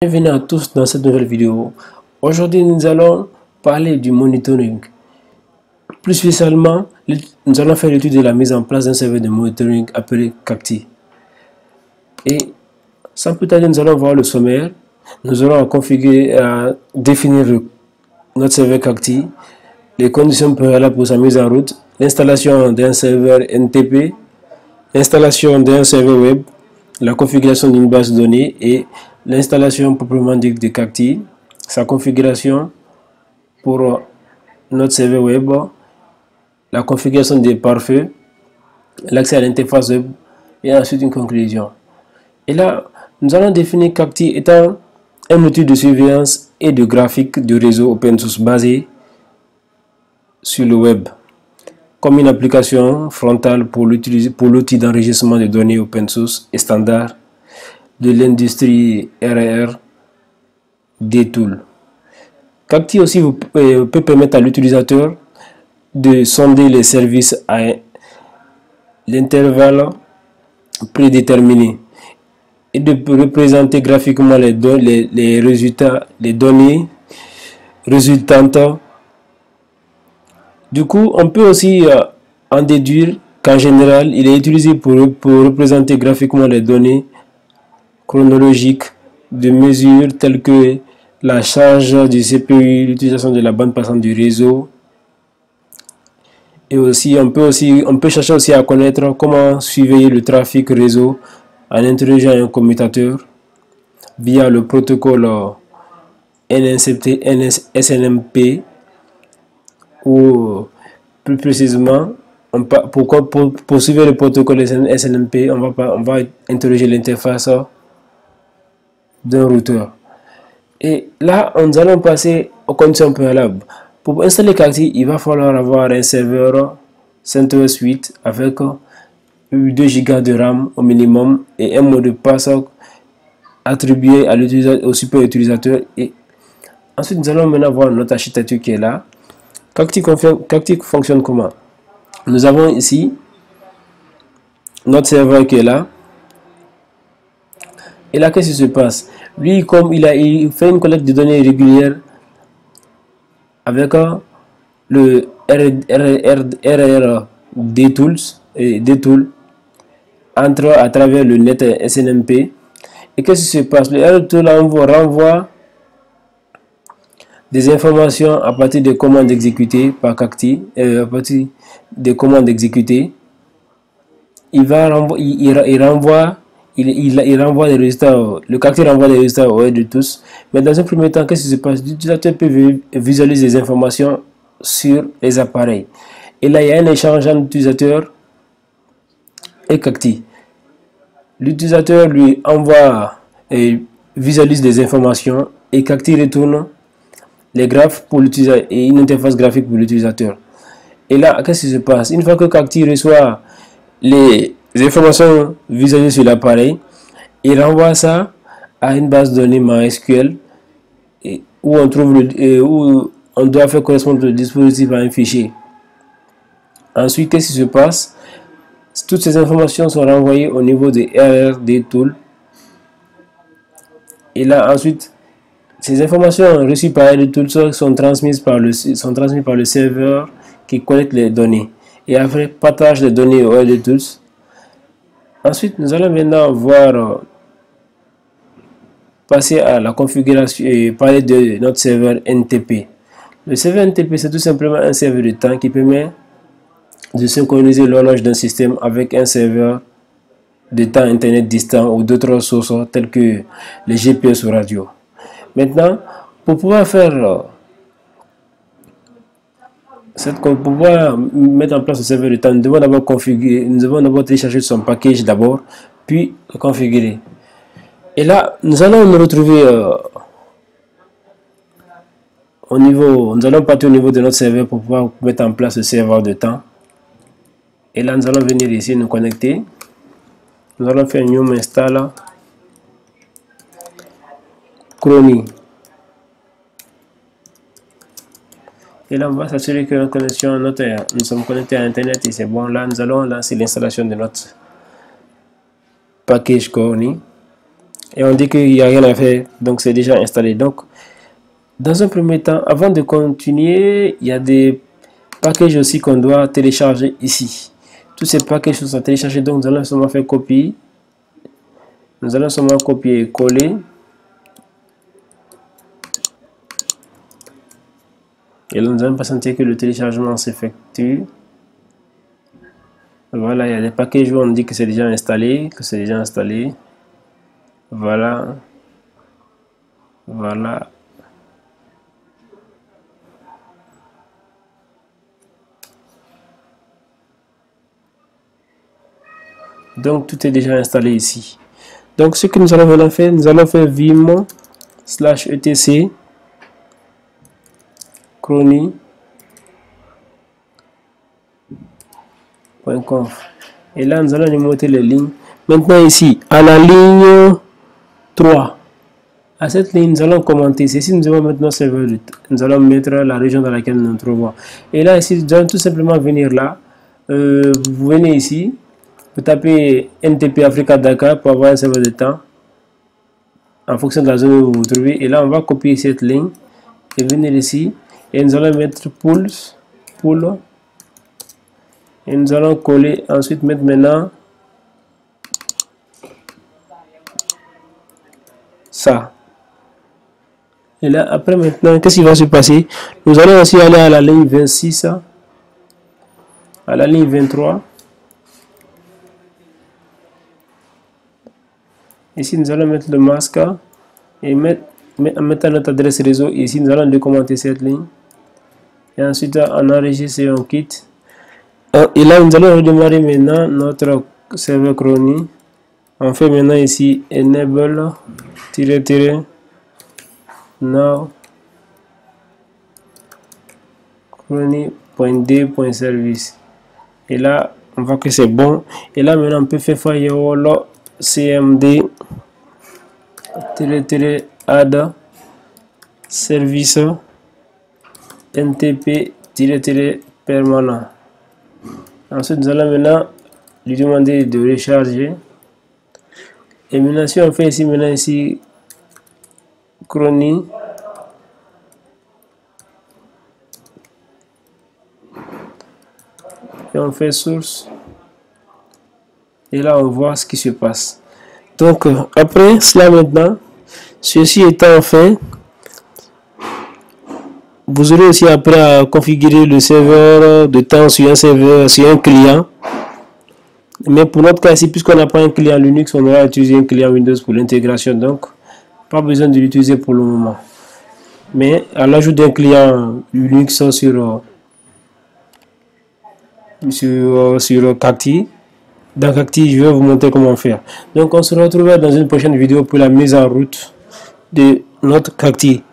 Bienvenue à tous dans cette nouvelle vidéo. Aujourd'hui, nous allons parler du monitoring. Plus spécialement, nous allons faire l'étude de la mise en place d'un serveur de monitoring appelé Cacti. Et sans plus tarder, nous allons voir le sommaire. Nous allons configurer, définir notre serveur Cacti, les conditions préalables pour sa mise en route, l'installation d'un serveur NTP, l'installation d'un serveur web, la configuration d'une base de données et l'installation proprement dite de Cacti, sa configuration pour notre serveur web, la configuration des pare-feux, l'accès à l'interface web et ensuite une conclusion. Et là, nous allons définir Cacti étant un outil de surveillance et de graphique de réseau open source basé sur le web, comme une application frontale pour l'outil d'enregistrement de données open source et standard de l'industrie RR des tools. Cacti aussi peut permettre à l'utilisateur de sonder les services à l'intervalle prédéterminé et de représenter graphiquement les données résultantes. Du coup, on peut aussi en déduire qu'en général, il est utilisé pour représenter graphiquement les données chronologiques de mesures telles que la charge du CPU, l'utilisation de la bande passante du réseau. Et aussi, on peut chercher aussi à connaître comment surveiller le trafic réseau en interrogeant un commutateur via le protocole SNMP, ou plus précisément, pour suivre le protocole SNMP, on va interroger l'interface d'un routeur. Et là, nous allons passer aux conditions préalables. Pour installer Cacti, il va falloir avoir un serveur CentOS 8 avec 2 Go de RAM au minimum et un mot de passe attribué au super utilisateur. Et ensuite, nous allons maintenant voir notre architecture qui est là. Cacti fonctionne comment? Nous avons ici notre serveur qui est là. Et là, qu'est-ce qui se passe? Lui, comme il fait une collecte de données régulière avec le RR des tools entre à travers le net SNMP. Et qu'est-ce qui se passe? Le RR tool renvoie des informations à partir des commandes exécutées par Cacti, à partir des commandes exécutées. Il renvoie des résultats, le Cacti renvoie des résultats au RR de tous. Mais dans un premier temps, qu'est-ce qui se passe? L'utilisateur peut visualiser les informations sur les appareils. Et là, il y a un échange entre l'utilisateur et Cacti. L'utilisateur lui envoie et visualise des informations et Cacti retourne les graphes pour l'utilisateur et une interface graphique pour l'utilisateur. Et là, qu'est-ce qui se passe? Une fois que Cacti reçoit les informations visualisées sur l'appareil, il renvoie ça à une base de données MySQL où on doit faire correspondre le dispositif à un fichier. Ensuite, qu'est-ce qui se passe? Toutes ces informations sont renvoyées au niveau des RR des tools. Et là, ensuite, ces informations reçues par les tools sont transmises par le serveur qui collecte les données. Et après, partage les données aux RR tools. Ensuite, nous allons maintenant voir passer à la configuration et parler de notre serveur NTP. Le serveur NTP, c'est tout simplement un serveur de temps qui permet de synchroniser l'horloge d'un système avec un serveur de temps internet distant ou d'autres sources telles que les GPS ou radio. Maintenant, pour pouvoir mettre en place ce serveur de temps, nous devons d'abord télécharger son package d'abord, puis le configurer. Et là, nous allons nous retrouver nous allons partir au niveau de notre serveur pour pouvoir mettre en place le serveur de temps. Et là, nous allons venir ici nous connecter. Nous allons faire new install Chromie. Et là, on va s'assurer que notre connexion, nous sommes connectés à Internet et c'est bon. Là, nous allons lancer l'installation de notre package Chromie. et on dit qu'il n'y a rien à faire, donc c'est déjà installé. Donc dans un premier temps, avant de continuer, il y a des packages aussi qu'on doit télécharger ici. Tous ces packages sont téléchargés, donc nous allons seulement faire copier. Nous allons seulement copier et coller. Et là, nous allons patienter que le téléchargement s'effectue. Voilà, il y a des packages où on dit que c'est déjà installé, Voilà. Voilà. Donc tout est déjà installé ici. Donc ce que nous allons maintenant faire, nous allons faire vim/etc crony.conf. Et là nous allons numéroter les lignes. Maintenant ici, à la ligne 3, à cette ligne, nous allons commenter. Ici, nous allons maintenant serveur root. Nous allons mettre la région dans laquelle nous nous trouvons. Et là, ici, nous allons tout simplement venir là. Vous venez ici. Vous tapez NTP Africa Dakar pour avoir un serveur de temps en fonction de la zone où vous vous trouvez. Et là, on va copier cette ligne et venir ici. Et nous allons mettre pool. Et nous allons coller. Ensuite, mettre maintenant ça. Et là, après maintenant, qu'est-ce qui va se passer? Nous allons aussi aller à la ligne 26, à la ligne 23. Ici, nous allons mettre le masque et mettre notre adresse réseau. Ici, nous allons décommenter cette ligne. Et ensuite, on enregistre et on quitte. Et là, nous allons redémarrer maintenant notre serveur Crony. On fait maintenant ici enable now crony.d.service. Et là, on voit que c'est bon. Et là, maintenant, on peut faire firewall cmd add service ntp permanent. Ensuite, nous allons maintenant lui demander de recharger. Et maintenant, si on fait ici, Crony, et on fait source, et là on voit ce qui se passe. Donc après cela, maintenant, ceci étant fait, vous aurez aussi après à configurer le serveur de temps sur un serveur, sur un client. Mais pour notre cas ici, puisqu'on n'a pas un client Linux, on aura utilisé un client Windows pour l'intégration, donc pas besoin de l'utiliser pour le moment. Mais à l'ajout d'un client Linux sur Cacti, dans Cacti, je vais vous montrer comment faire. Donc on se retrouve dans une prochaine vidéo pour la mise en route de notre Cacti.